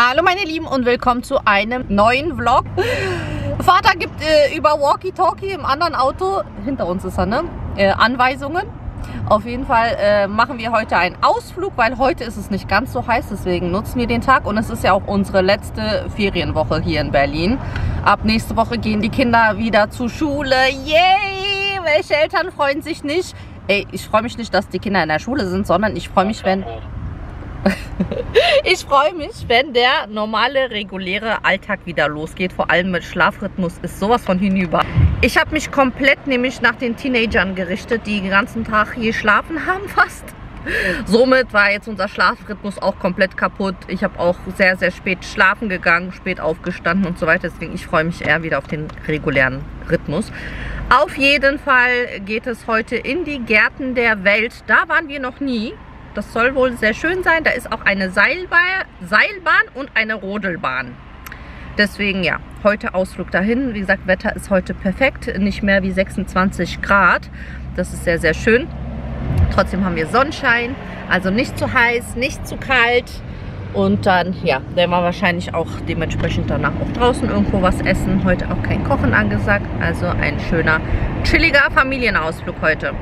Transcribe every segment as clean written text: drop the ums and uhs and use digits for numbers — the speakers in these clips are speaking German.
Hallo meine Lieben und willkommen zu einem neuen Vlog. Vater gibt über Walkie-Talkie im anderen Auto, hinter uns ist er, ne? Anweisungen. Auf jeden Fall machen wir heute einen Ausflug, weil heute ist es nicht ganz so heiß, deswegen nutzen wir den Tag. Und es ist ja auch unsere letzte Ferienwoche hier in Berlin. Ab nächste Woche gehen die Kinder wieder zur Schule. Yay! Welche Eltern freuen sich nicht? Ey, ich freue mich nicht, dass die Kinder in der Schule sind, sondern ich freue mich, wenn... Ich freue mich, wenn der normale, reguläre Alltag wieder losgeht. Vor allem mit Schlafrhythmus ist sowas von hinüber. Ich habe mich komplett nämlich nach den Teenagern gerichtet, die den ganzen Tag hier geschlafen haben fast. Somit war jetzt unser Schlafrhythmus auch komplett kaputt. Ich habe auch sehr, sehr spät schlafen gegangen, spät aufgestanden und so weiter. Deswegen ich freue mich eher wieder auf den regulären Rhythmus. Auf jeden Fall geht es heute in die Gärten der Welt. Da waren wir noch nie. Das soll wohl sehr schön sein. Da ist auch eine Seilbahn und eine Rodelbahn. Deswegen ja, heute Ausflug dahin. Wie gesagt, Wetter ist heute perfekt. Nicht mehr wie 26 Grad. Das ist sehr, sehr schön. Trotzdem haben wir Sonnenschein. Also nicht zu heiß, nicht zu kalt. Und dann, ja, werden wir wahrscheinlich auch dementsprechend danach auch draußen irgendwo was essen. Heute auch kein Kochen angesagt. Also ein schöner, chilliger Familienausflug heute.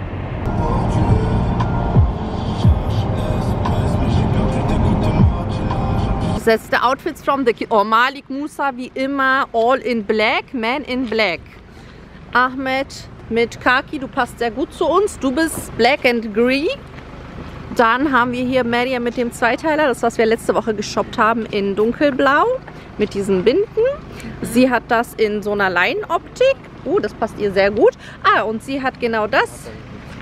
That's the outfits from the kid. Oh, Malik Musa wie immer all in black, man in black. Ahmed mit Khaki, du passt sehr gut zu uns. Du bist black and green. Dann haben wir hier Maria mit dem Zweiteiler, das was wir letzte Woche geshoppt haben, in dunkelblau mit diesen Binden. Sie hat das in so einer Leinenoptik. Das passt ihr sehr gut. Und sie hat genau das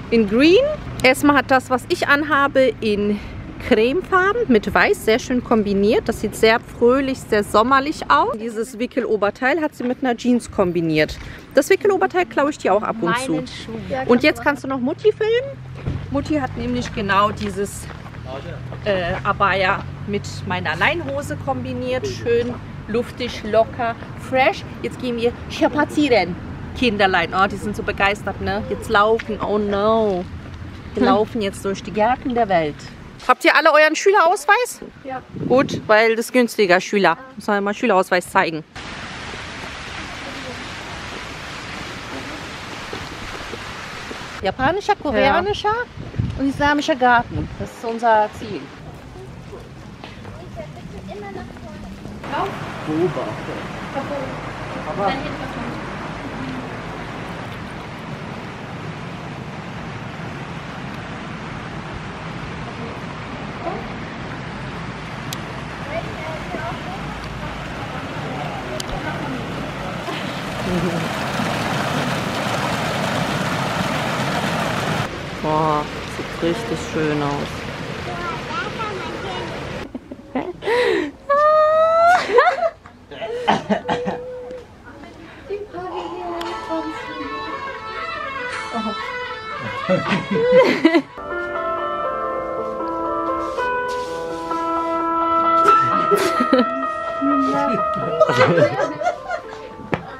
in green. Esma hat das, was ich anhabe, in cremefarben mit weiß, sehr schön kombiniert. Das sieht sehr fröhlich, sehr sommerlich aus. Dieses Wickeloberteil hat sie mit einer Jeans kombiniert. Das Wickeloberteil klaue ich dir auch ab und zu. Und jetzt kannst du noch Mutti filmen. Mutti hat nämlich genau dieses Abaya mit meiner Leinhose kombiniert. Schön luftig, locker, fresh. Jetzt gehen wir spazieren. Kinderlein, oh, die sind so begeistert, ne? Jetzt laufen, oh no. Wir laufen jetzt durch die Gärten der Welt. Habt ihr alle euren Schülerausweis? Ja. Gut, weil das ist günstiger, Schüler. Muss man mal Schülerausweis zeigen. Japanischer, koreanischer und islamischer Garten. Das ist unser Ziel. Boah, sieht richtig schön aus.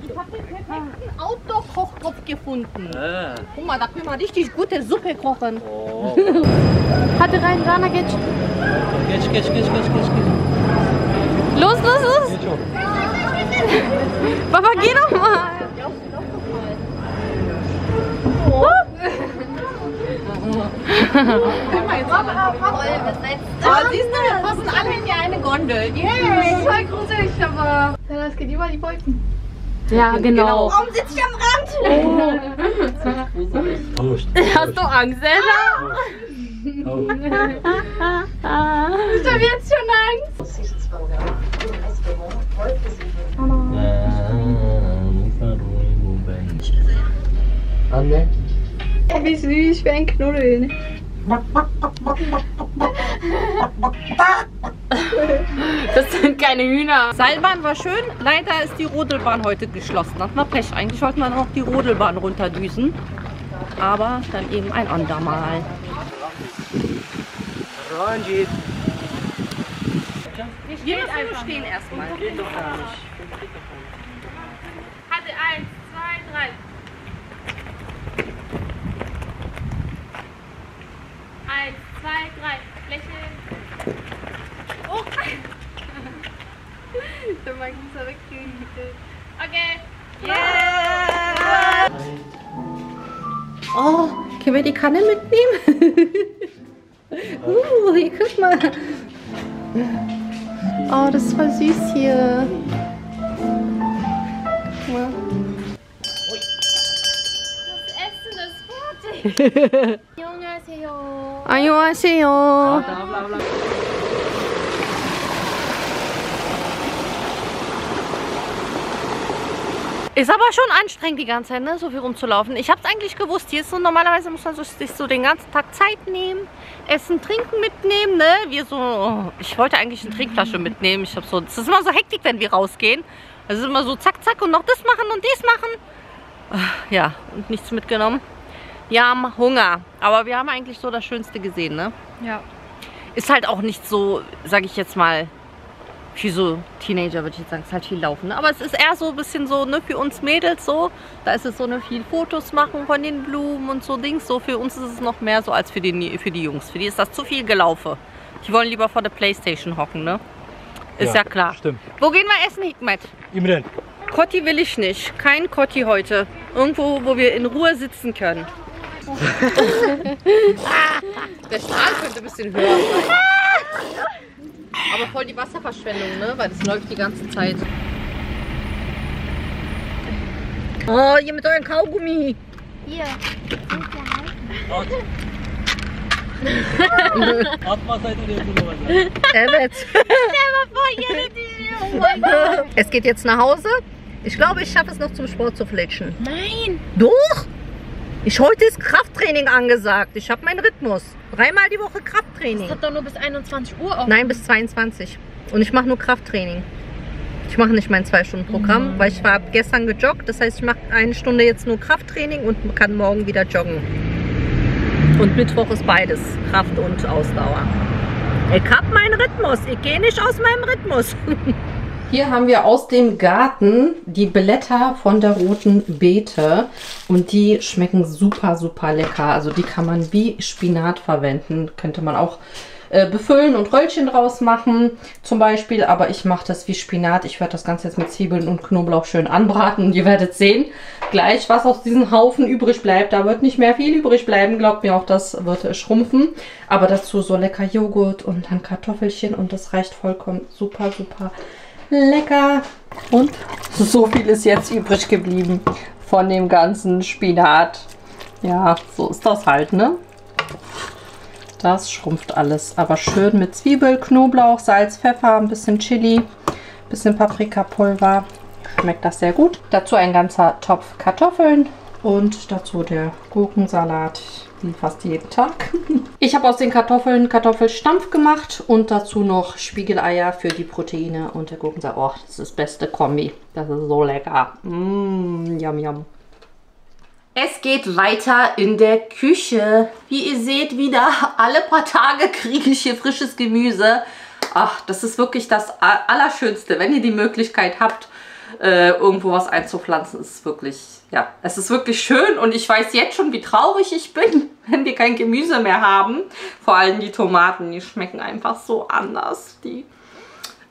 Ich habe den perfekten Outdoor-Kochtopf gefunden. Guck mal, da können wir richtig gute Suppe kochen. Oh. Hatte rein, Rana, geht. Geht. Los. Papa, geh doch mal. Oh. Voll besetzt. Oh, siehst du, wir passen alle in die eine Gondel. Das ist voll gruselig, aber das geht über die Wolken. Ja, genau. Warum sitze ich am Rand? Oh. Hast du Angst, Elsa? Oh. Ich habe jetzt schon Angst. Anne? Oh, wie süß, wie ein Knuddel. Das sind keine Hühner. Seilbahn war schön. Leider ist die Rodelbahn heute geschlossen. Das war Pech. Eigentlich wollten wir noch die Rodelbahn runterdüsen. Aber dann eben ein andermal. Wir müssen nur stehen erstmal. Hatte 1, 2, 3. 1, 2, 3. Lächeln. Oh. Dann mag ich es wegkriegen. Okay. Yeah. Oh, können wir die Kanne mitnehmen? Hier, guck mal. Oh, das ist voll süß hier. Guck mal. Das Essen ist fertig. 안녕하세요. 안녕하세요. Ist aber schon anstrengend die ganze Zeit, ne? So viel rumzulaufen. Ich habe es eigentlich gewusst. Hier ist so, normalerweise muss man sich so den ganzen Tag Zeit nehmen, Essen, Trinken mitnehmen, ne? Ich wollte eigentlich eine Trinkflasche mitnehmen. Ich habe so, das ist immer so Hektik, wenn wir rausgehen. Es ist immer so zack, zack und noch das machen und dies machen. Ja, und nichts mitgenommen. Wir haben Hunger, aber wir haben eigentlich so das Schönste gesehen, ne? Ja. Ist halt auch nicht so, sage ich jetzt mal, für so Teenager würde ich jetzt sagen, ist halt viel Laufen. Ne? Aber es ist eher so ein bisschen so, ne, für uns Mädels so. Da ist es so, ne, viel Fotos machen von den Blumen und so Dings. So für uns ist es noch mehr so als für die Jungs. Für die ist das zu viel gelaufen. Die wollen lieber vor der Playstation hocken, ne? Ist ja klar. Stimmt. Wo gehen wir essen, Hikmet? Im Rennen. Kotti will ich nicht. Kein Kotti heute. Irgendwo, wo wir in Ruhe sitzen können. Der Strahl könnte ein bisschen höher sein. Aber voll die Wasserverschwendung, ne? Weil das läuft die ganze Zeit. Oh, ihr mit euren Kaugummi. Hier. Atma seid ihr der Evet. Oh mein Gott. Es geht jetzt nach Hause. Ich glaube, ich schaffe es noch zum Sport zu flitschen. Nein. Doch! Heute ist Krafttraining angesagt. Ich habe meinen Rhythmus. 3-mal die Woche Krafttraining. Das hat doch nur bis 21 Uhr auf. Nein, bis 22. Und ich mache nur Krafttraining. Ich mache nicht mein 2-Stunden-Programm, weil ich war gestern gejoggt. Das heißt, ich mache 1 Stunde jetzt nur Krafttraining und kann morgen wieder joggen. Und Mittwoch ist beides, Kraft und Ausdauer. Ich habe meinen Rhythmus. Ich gehe nicht aus meinem Rhythmus. Hier haben wir aus dem Garten die Blätter von der roten Beete und die schmecken super, super lecker. Also die kann man wie Spinat verwenden. Könnte man auch befüllen und Röllchen draus machen zum Beispiel. Aber ich mache das wie Spinat. Ich werde das Ganze jetzt mit Zwiebeln und Knoblauch schön anbraten. Und ihr werdet sehen gleich, was aus diesem Haufen übrig bleibt. Da wird nicht mehr viel übrig bleiben. Glaubt mir auch, das wird schrumpfen. Aber dazu so lecker Joghurt und dann Kartoffelchen. Und das reicht vollkommen super, super lecker. Und so viel ist jetzt übrig geblieben von dem ganzen Spinat. Ja, so ist das halt, ne? Das schrumpft alles. Aber schön mit Zwiebel, Knoblauch, Salz, Pfeffer, ein bisschen Chili, ein bisschen Paprikapulver. Schmeckt das sehr gut. Dazu ein ganzer Topf Kartoffeln und dazu der Gurkensalat. Wie fast jeden Tag. Ich habe aus den Kartoffeln Kartoffelstampf gemacht und dazu noch Spiegeleier für die Proteine und der Gurkensalat. Oh, das ist das beste Kombi. Das ist so lecker. Yum, yum. Es geht weiter in der Küche. Wie ihr seht, wieder alle paar Tage kriege ich hier frisches Gemüse. Ach, das ist wirklich das Allerschönste, wenn ihr die Möglichkeit habt, irgendwo was einzupflanzen. Ist wirklich, ja, es ist wirklich schön und ich weiß jetzt schon, wie traurig ich bin, wenn wir kein Gemüse mehr haben. Vor allem die Tomaten, die schmecken einfach so anders.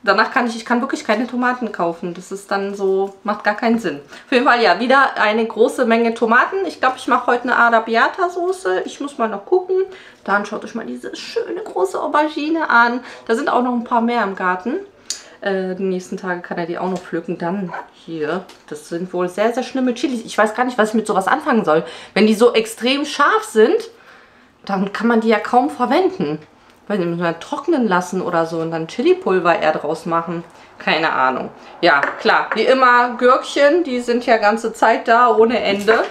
Danach kann ich kann wirklich keine Tomaten kaufen. Das ist dann so, macht gar keinen Sinn. Auf jeden Fall, ja, wieder eine große Menge Tomaten. Ich glaube, ich mache heute eine Arrabbiata-Soße. Ich muss mal noch gucken. Dann schaut euch mal diese schöne große Aubergine an. Da sind auch noch ein paar mehr im Garten. Die nächsten Tage kann er die auch noch pflücken. Dann hier, das sind wohl sehr, sehr schlimme Chilis. Ich weiß gar nicht, was ich mit sowas anfangen soll. Wenn die so extrem scharf sind, dann kann man die ja kaum verwenden. Weil die müssen wir trocknen lassen oder so und dann Chili-Pulver eher draus machen. Keine Ahnung. Ja, klar, wie immer Gürkchen, die sind ja ganze Zeit da, ohne Ende.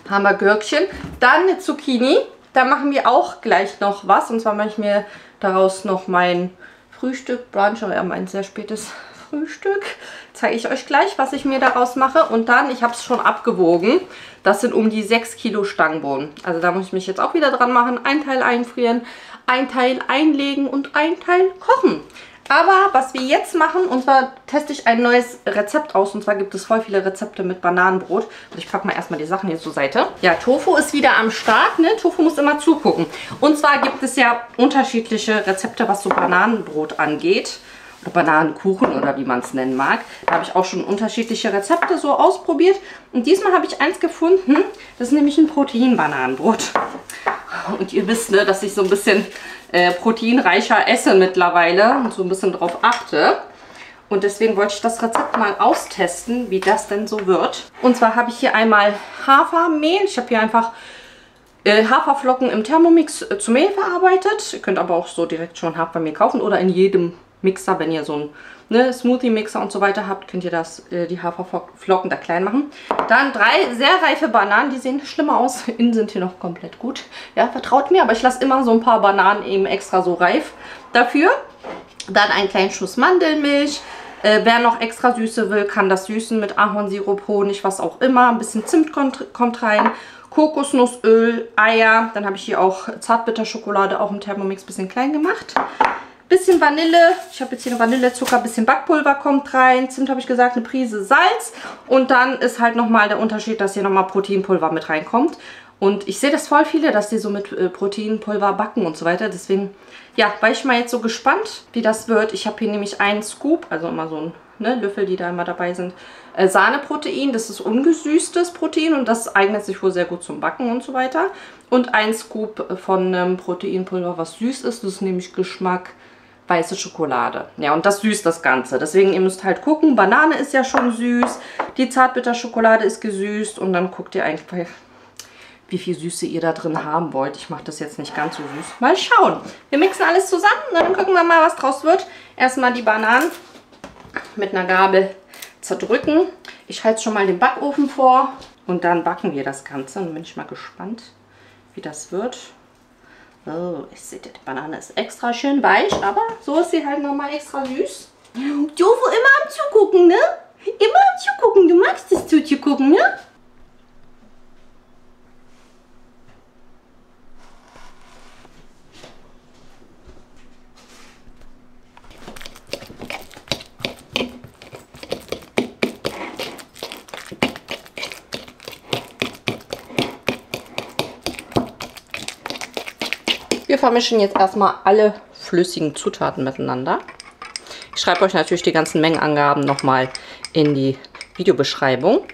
Haben wir Gürkchen. Dann eine Zucchini. Da machen wir auch gleich noch was. Und zwar mache ich mir daraus noch mein Frühstück, Brunch, oder mein sehr spätes Frühstück. Zeige ich euch gleich, was ich mir daraus mache. Und dann, ich habe es schon abgewogen, das sind um die 6 Kilo Stangenbohnen. Also da muss ich mich jetzt auch wieder dran machen. Ein Teil einfrieren, ein Teil einlegen und ein Teil kochen. Aber was wir jetzt machen, und zwar teste ich ein neues Rezept aus. Und zwar gibt es voll viele Rezepte mit Bananenbrot. Und ich packe mal erstmal die Sachen hier zur Seite. Ja, Tofu ist wieder am Start, ne? Tofu muss immer zugucken. Und zwar gibt es ja unterschiedliche Rezepte, was so Bananenbrot angeht. Bananenkuchen oder wie man es nennen mag. Da habe ich auch schon unterschiedliche Rezepte so ausprobiert. Und diesmal habe ich eins gefunden. Das ist nämlich ein Proteinbananenbrot. Und ihr wisst, ne, dass ich so ein bisschen proteinreicher esse mittlerweile und so ein bisschen drauf achte. Und deswegen wollte ich das Rezept mal austesten, wie das denn so wird. Und zwar habe ich hier einmal Hafermehl. Ich habe hier einfach Haferflocken im Thermomix zu Mehl verarbeitet. Ihr könnt aber auch so direkt schon Hafermehl kaufen oder in jedem Mixer, wenn ihr so einen Smoothie-Mixer und so weiter habt, könnt ihr die Haferflocken da klein machen. Dann 3 sehr reife Bananen, die sehen schlimmer aus. Innen sind hier noch komplett gut. Ja, vertraut mir, aber ich lasse immer so ein paar Bananen eben extra so reif dafür. Dann einen kleinen Schuss Mandelmilch. Wer noch extra Süße will, kann das süßen mit Ahornsirup, Honig, was auch immer. Ein bisschen Zimt kommt rein. Kokosnussöl, Eier. Dann habe ich hier auch Zartbitterschokolade auch im Thermomix ein bisschen klein gemacht. Bisschen Vanille. Ich habe jetzt hier Vanillezucker, bisschen Backpulver kommt rein. Zimt habe ich gesagt, eine Prise Salz. Und dann ist halt nochmal der Unterschied, dass hier nochmal Proteinpulver mit reinkommt. Und ich sehe das voll viele, dass die so mit Proteinpulver backen und so weiter. Deswegen, ja, war ich mal jetzt so gespannt, wie das wird. Ich habe hier nämlich einen Scoop, also immer so ein Löffel, die da immer dabei sind. Sahneprotein, das ist ungesüßtes Protein und das eignet sich wohl sehr gut zum Backen und so weiter. Und ein Scoop von Proteinpulver, was süß ist, das ist nämlich Geschmack weiße Schokolade. Ja, und das süßt das Ganze. Deswegen, ihr müsst halt gucken, Banane ist ja schon süß, die Zartbitterschokolade ist gesüßt und dann guckt ihr einfach, wie viel Süße ihr da drin haben wollt. Ich mache das jetzt nicht ganz so süß. Mal schauen. Wir mixen alles zusammen, dann gucken wir mal, was draus wird. Erstmal die Bananen mit einer Gabel zerdrücken. Ich halte schon mal den Backofen vor und dann backen wir das Ganze. Und bin ich mal gespannt, wie das wird. Oh, ich sehe, die Banane ist extra schön weich, aber so ist sie halt nochmal extra süß. Du, wo immer am Zugucken, ne? Immer am Zugucken. Du magst es zuzugucken, ne? Wir vermischen jetzt erstmal alle flüssigen Zutaten miteinander. Ich schreibe euch natürlich die ganzen Mengenangaben nochmal in die Videobeschreibung.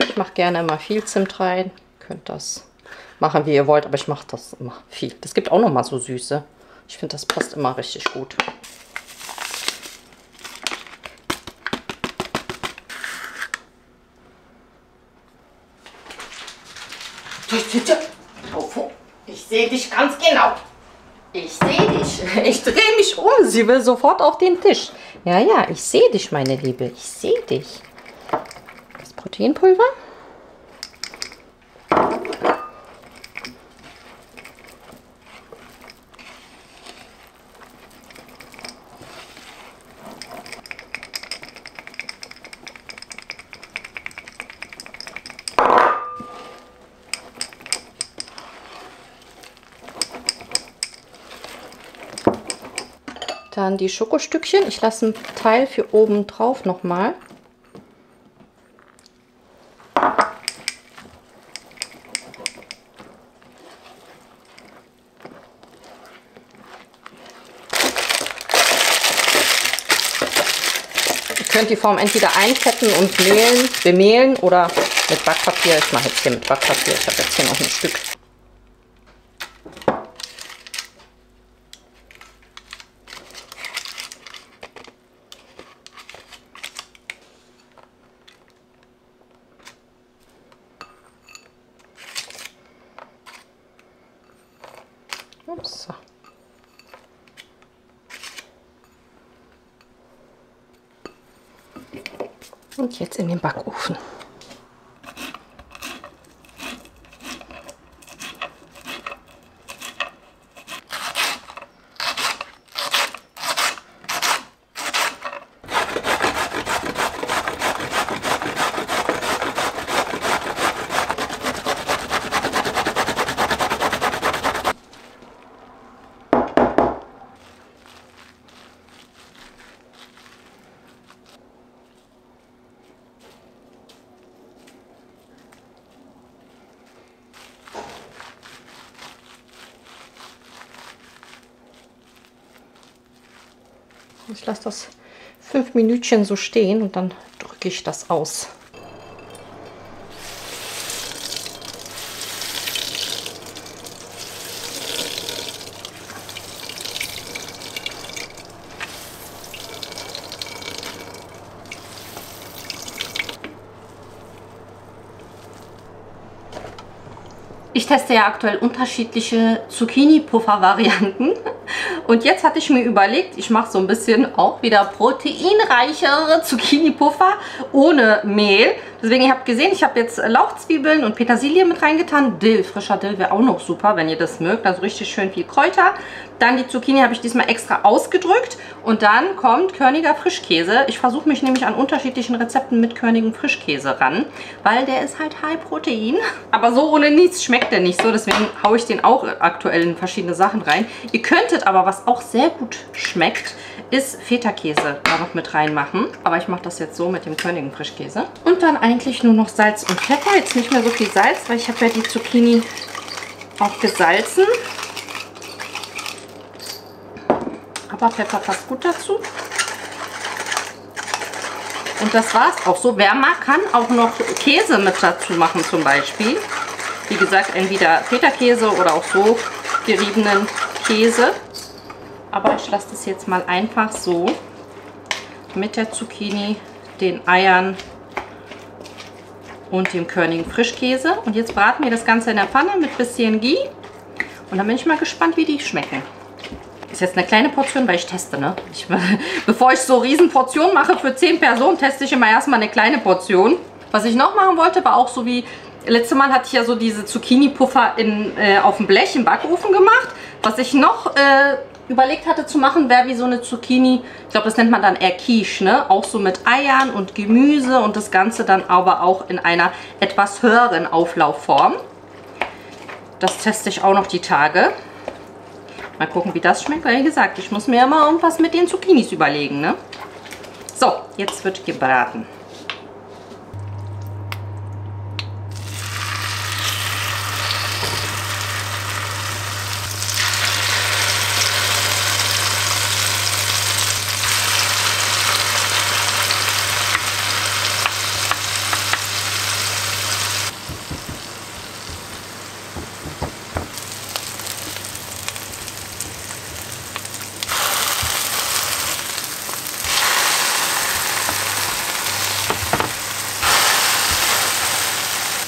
Ich mache gerne immer viel Zimt rein. Ihr könnt das machen, wie ihr wollt, aber ich mache das immer viel. Das gibt auch noch mal so Süße. Ich finde, das passt immer richtig gut. Ich sehe dich ganz genau. Ich sehe dich. Ich drehe mich um. Sie will sofort auf den Tisch. Ja, ja, ich sehe dich, meine Liebe. Ich sehe dich. Das Proteinpulver. Dann die Schokostückchen. Ich lasse einen Teil für oben drauf nochmal. Ihr könnt die Form entweder einfetten und bemehlen oder mit Backpapier. Ich mache jetzt hier mit Backpapier. Ich habe jetzt hier noch ein Stück. So. Und jetzt in den Backofen. Ich lasse das 5 Minütchen so stehen und dann drücke ich das aus. Ich teste ja aktuell unterschiedliche Zucchini-Puffer-Varianten und jetzt hatte ich mir überlegt, ich mache so ein bisschen auch wieder proteinreichere Zucchini-Puffer ohne Mehl. Deswegen, ihr habt gesehen, ich habe jetzt Lauchzwiebeln und Petersilie mit reingetan. Dill, frischer Dill wäre auch noch super, wenn ihr das mögt. Also richtig schön viel Kräuter. Dann die Zucchini habe ich diesmal extra ausgedrückt. Und dann kommt körniger Frischkäse. Ich versuche mich nämlich an unterschiedlichen Rezepten mit körnigem Frischkäse ran, weil der ist halt High Protein. Aber so ohne nichts schmeckt der nicht so. Deswegen haue ich den auch aktuell in verschiedene Sachen rein. Ihr könntet aber, was auch sehr gut schmeckt, ist Feta-Käse da noch mit reinmachen. Aber ich mache das jetzt so mit dem körnigen Frischkäse. Und dann eigentlich nur noch Salz und Pfeffer. Jetzt nicht mehr so viel Salz, weil ich habe ja die Zucchini auch gesalzen. Aber Pfeffer passt gut dazu. Und das war's auch so. Wer mag, kann auch noch Käse mit dazu machen zum Beispiel. Wie gesagt, entweder Feta-Käse oder auch so geriebenen Käse. Aber ich lasse das jetzt mal einfach so mit der Zucchini, den Eiern und dem körnigen Frischkäse. Und jetzt braten wir das Ganze in der Pfanne mit bisschen Ghee. Und dann bin ich mal gespannt, wie die schmecken. Ist jetzt eine kleine Portion, weil ich teste, ne? Bevor ich so riesen Portionen mache für 10 Personen, teste ich immer erstmal eine kleine Portion. Was ich noch machen wollte, war auch so wie... Letztes Mal hatte ich ja so diese Zucchini-Puffer auf dem Blech im Backofen gemacht. Was ich noch überlegt hatte zu machen, wäre wie so eine Zucchini, ich glaube, das nennt man dann eher Quiche, ne? Auch so mit Eiern und Gemüse und das Ganze dann aber auch in einer etwas höheren Auflaufform. Das teste ich auch noch die Tage. Mal gucken, wie das schmeckt. Weil, wie gesagt, ich muss mir ja mal irgendwas mit den Zucchinis überlegen, ne? So, jetzt wird gebraten.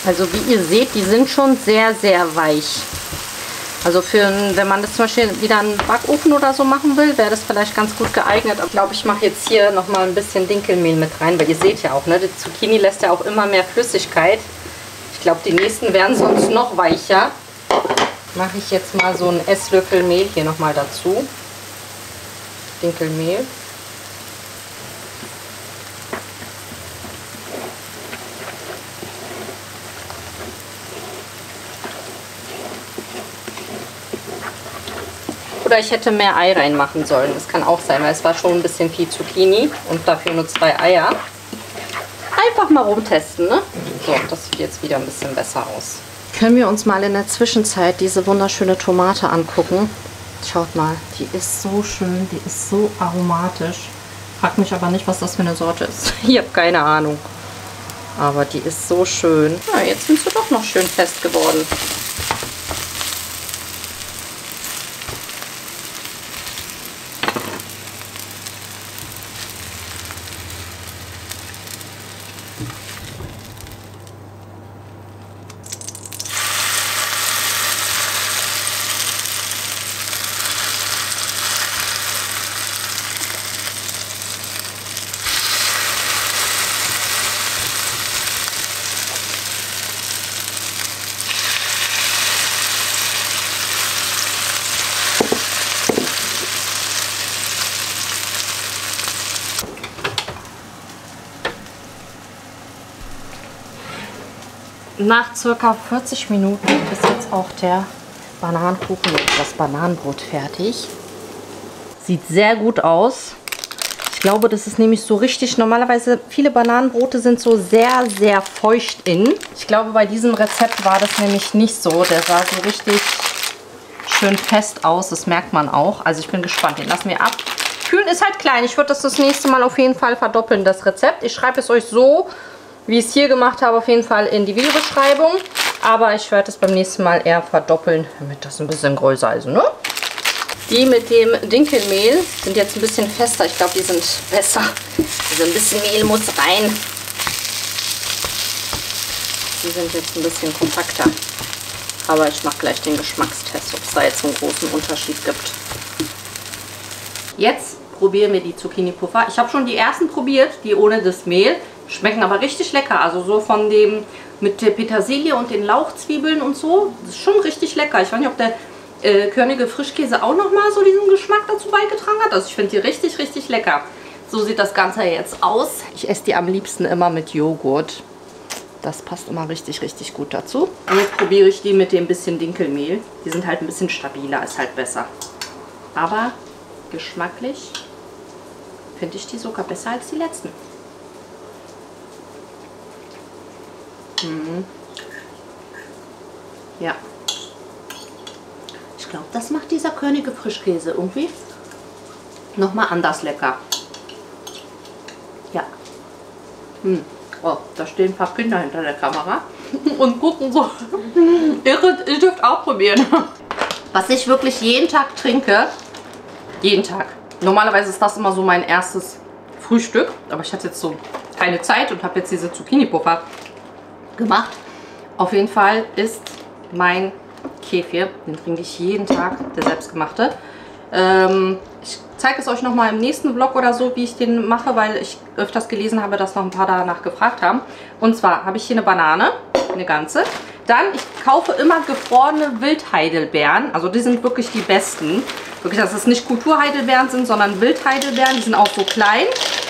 Also wie ihr seht, die sind schon sehr, sehr weich. Also wenn man das zum Beispiel wieder in den Backofen oder so machen will, wäre das vielleicht ganz gut geeignet. Ich glaube, ich mache jetzt hier nochmal ein bisschen Dinkelmehl mit rein, weil ihr seht ja auch, ne, die Zucchini lässt ja auch immer mehr Flüssigkeit. Ich glaube, die nächsten werden sonst noch weicher. Mache ich jetzt mal so einen Esslöffel Mehl hier nochmal dazu. Dinkelmehl. Oder ich hätte mehr Ei reinmachen sollen. Das kann auch sein, weil es war schon ein bisschen viel Zucchini und dafür nur 2 Eier. Einfach mal rumtesten, ne? So, das sieht jetzt wieder ein bisschen besser aus. Können wir uns mal in der Zwischenzeit diese wunderschöne Tomate angucken. Schaut mal, die ist so schön, die ist so aromatisch. Fragt mich aber nicht, was das für eine Sorte ist. Ich habe keine Ahnung. Aber die ist so schön. Ja, jetzt sind sie doch noch schön fest geworden. Nach circa 40 Minuten ist jetzt auch der Bananenkuchen und das Bananenbrot fertig. Sieht sehr gut aus. Ich glaube, das ist nämlich so richtig, normalerweise viele Bananenbrote sind so sehr, sehr feucht innen. Ich glaube, bei diesem Rezept war das nämlich nicht so. Der sah so richtig schön fest aus, das merkt man auch. Also ich bin gespannt, den lassen wir Kühlen ist halt klein. Ich würde das nächste Mal auf jeden Fall verdoppeln, das Rezept. Ich schreibe es euch so, wie ich es hier gemacht habe, auf jeden Fall in die Videobeschreibung. Aber ich werde es beim nächsten Mal eher verdoppeln, damit das ein bisschen größer ist, ne? Die mit dem Dinkelmehl sind jetzt ein bisschen fester. Ich glaube, die sind besser. Also ein bisschen Mehl muss rein. Die sind jetzt ein bisschen kompakter. Aber ich mache gleich den Geschmackstest, ob es da jetzt einen großen Unterschied gibt. Jetzt probieren wir die Zucchini-Puffer. Ich habe schon die ersten probiert, die ohne das Mehl. Schmecken aber richtig lecker. Also so von dem mit der Petersilie und den Lauchzwiebeln und so. Das ist schon richtig lecker. Ich weiß nicht, ob der körnige Frischkäse auch nochmal so diesen Geschmack dazu beigetragen hat. Also ich finde die richtig, richtig lecker. So sieht das Ganze jetzt aus. Ich esse die am liebsten immer mit Joghurt. Das passt immer richtig, richtig gut dazu. Und jetzt probiere ich die mit dem bisschen Dinkelmehl. Die sind halt ein bisschen stabiler, ist halt besser. Aber geschmacklich finde ich die sogar besser als die letzten. Ja. Ich glaube, das macht dieser körnige Frischkäse irgendwie nochmal anders lecker. Ja. Oh, da stehen ein paar Kinder hinter der Kamera und gucken so. Ihr dürft auch probieren. Was ich wirklich jeden Tag trinke, jeden Tag. Normalerweise ist das immer so mein erstes Frühstück, aber ich hatte jetzt so keine Zeit und habe jetzt diese Zucchini-Puffer gemacht. Auf jeden Fall ist mein Kefir, den trinke ich jeden Tag, der selbstgemachte. Ich zeige es euch nochmal im nächsten Vlog oder so, wie ich den mache, weil ich öfters gelesen habe, dass noch ein paar danach gefragt haben. Und zwar habe ich hier eine Banane, eine ganze. Dann, ich kaufe immer gefrorene Wildheidelbeeren, also die sind wirklich die besten. Wirklich, dass es nicht Kulturheidelbeeren sind, sondern Wildheidelbeeren, die sind auch so klein.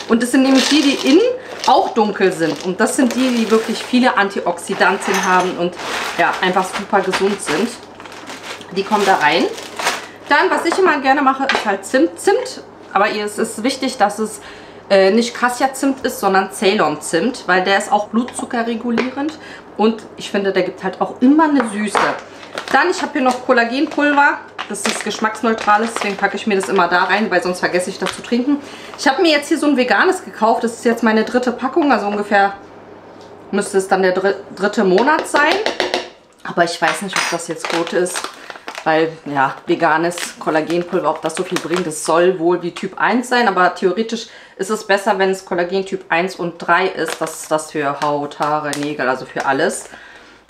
Und das sind nämlich die, die innen auch dunkel sind. Und das sind die, die wirklich viele Antioxidantien haben und ja, einfach super gesund sind. Die kommen da rein. Dann, was ich immer gerne mache, ist halt Zimt. Zimt, aber es ist wichtig, dass es nicht Cassia-Zimt ist, sondern Ceylon-Zimt, weil der ist auch blutzuckerregulierend. Und ich finde, der gibt halt auch immer eine Süße. Dann, ich habe hier noch Kollagenpulver. Das ist geschmacksneutrales, deswegen packe ich mir das immer da rein, weil sonst vergesse ich das zu trinken. Ich habe mir jetzt hier so ein veganes gekauft. Das ist jetzt meine 3. Packung, also ungefähr müsste es dann der 3. Monat sein. Aber ich weiß nicht, ob das jetzt gut ist, weil, ja, veganes Kollagenpulver, ob das so viel bringt, das soll wohl wie Typ 1 sein, aber theoretisch ist es besser, wenn es Kollagen Typ 1 und 3 ist. Das ist das für Haut, Haare, Nägel, also für alles.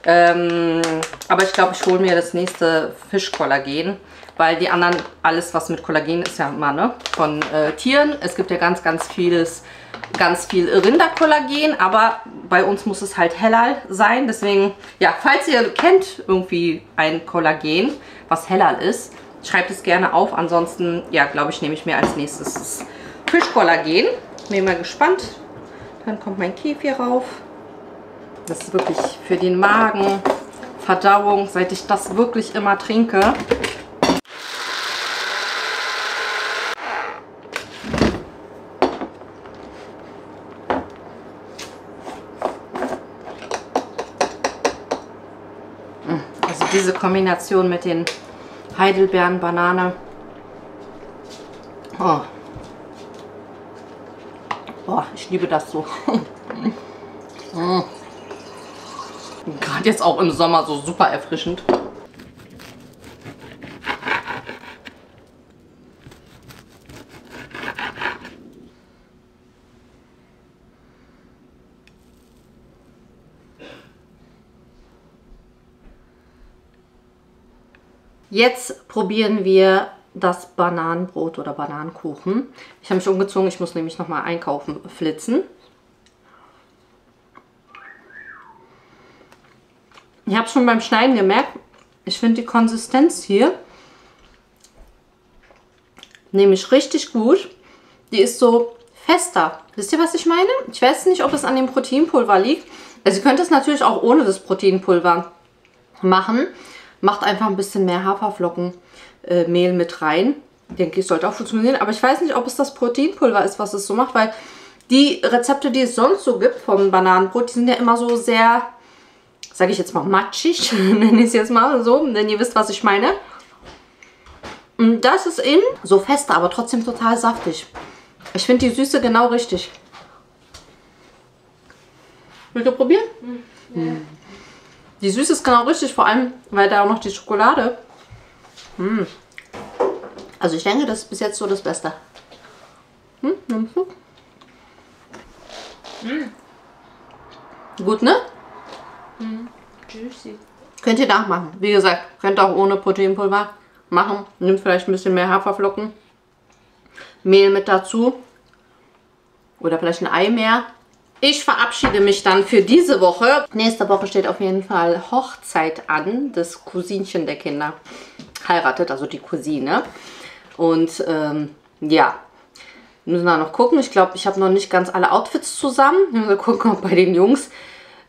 Aber ich glaube, ich hole mir das nächste Fischkollagen, weil die anderen, alles was mit Kollagen ist ja immer, ne, von Tieren. Es gibt ja ganz viel Rinderkollagen, aber bei uns muss es halt Halal sein. Deswegen, ja, falls ihr kennt irgendwie ein Kollagen, was Halal ist, schreibt es gerne auf. Ansonsten, ja, glaube ich, nehme ich mir als nächstes das Fischkollagen. Bin mal gespannt. Dann kommt mein Kefir rauf. Das ist wirklich für den Magen, Verdauung, seit ich das wirklich immer trinke. Also diese Kombination mit den Heidelbeeren, Banane. Oh. Oh, ich liebe das so. Gerade jetzt auch im Sommer so super erfrischend. Jetzt probieren wir das Bananenbrot oder Bananenkuchen. Ich habe mich umgezogen, ich muss nämlich nochmal einkaufen, flitzen. Ich habe schon beim Schneiden gemerkt, ich finde die Konsistenz hier nämlich richtig gut. Die ist so fester. Wisst ihr, was ich meine? Ich weiß nicht, ob es an dem Proteinpulver liegt. Also ihr könnt es natürlich auch ohne das Proteinpulver machen. Macht einfach ein bisschen mehr Haferflockenmehl mit rein. Ich denke, es sollte auch funktionieren. Aber ich weiß nicht, ob es das Proteinpulver ist, was es so macht. Weil die Rezepte, die es sonst so gibt vom Bananenbrot, die sind ja immer so sehr, sage ich jetzt mal, matschig. Nenne ich es jetzt mal so, denn ihr wisst, was ich meine. Das ist innen so fest, aber trotzdem total saftig. Ich finde die Süße genau richtig. Willst du probieren? Ja. Die Süße ist genau richtig, vor allem, weil da auch noch die Schokolade. Also ich denke, das ist bis jetzt so das Beste. Gut, ne? Juicy. Könnt ihr nachmachen. Wie gesagt, könnt ihr auch ohne Proteinpulver machen. Nehmt vielleicht ein bisschen mehr Haferflocken. Mehl mit dazu. Oder vielleicht ein Ei mehr. Ich verabschiede mich dann für diese Woche. Nächste Woche steht auf jeden Fall Hochzeit an. Das Cousinchen der Kinder heiratet, also die Cousine. Und ja, müssen wir noch gucken. Ich glaube, ich habe noch nicht ganz alle Outfits zusammen. Wir gucken, ob bei den Jungs.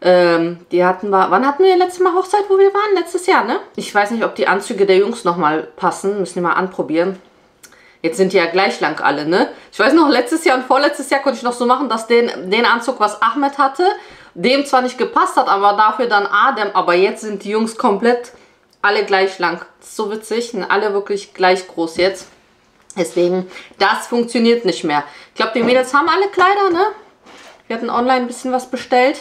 Die hatten wir, wann hatten wir letztes Mal Hochzeit, wo wir waren? Letztes Jahr, ne? Ich weiß nicht, ob die Anzüge der Jungs nochmal passen. Müssen wir mal anprobieren. Jetzt sind die ja gleich lang alle, ne? Ich weiß noch, letztes Jahr und vorletztes Jahr konnte ich noch so machen, dass den Anzug, was Ahmed hatte, dem zwar nicht gepasst hat, aber dafür dann Adem. Aber jetzt sind die Jungs komplett alle gleich lang. Das ist so witzig. Sind alle wirklich gleich groß jetzt. Deswegen, das funktioniert nicht mehr. Ich glaube, die Mädels haben alle Kleider, ne? Wir hatten online ein bisschen was bestellt.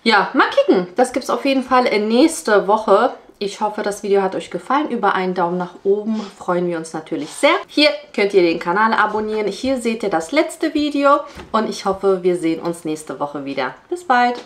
Ja, mal kicken. Das gibt es auf jeden Fall nächste Woche. Ich hoffe, das Video hat euch gefallen. Über einen Daumen nach oben freuen wir uns natürlich sehr. Hier könnt ihr den Kanal abonnieren. Hier seht ihr das letzte Video. Und ich hoffe, wir sehen uns nächste Woche wieder. Bis bald.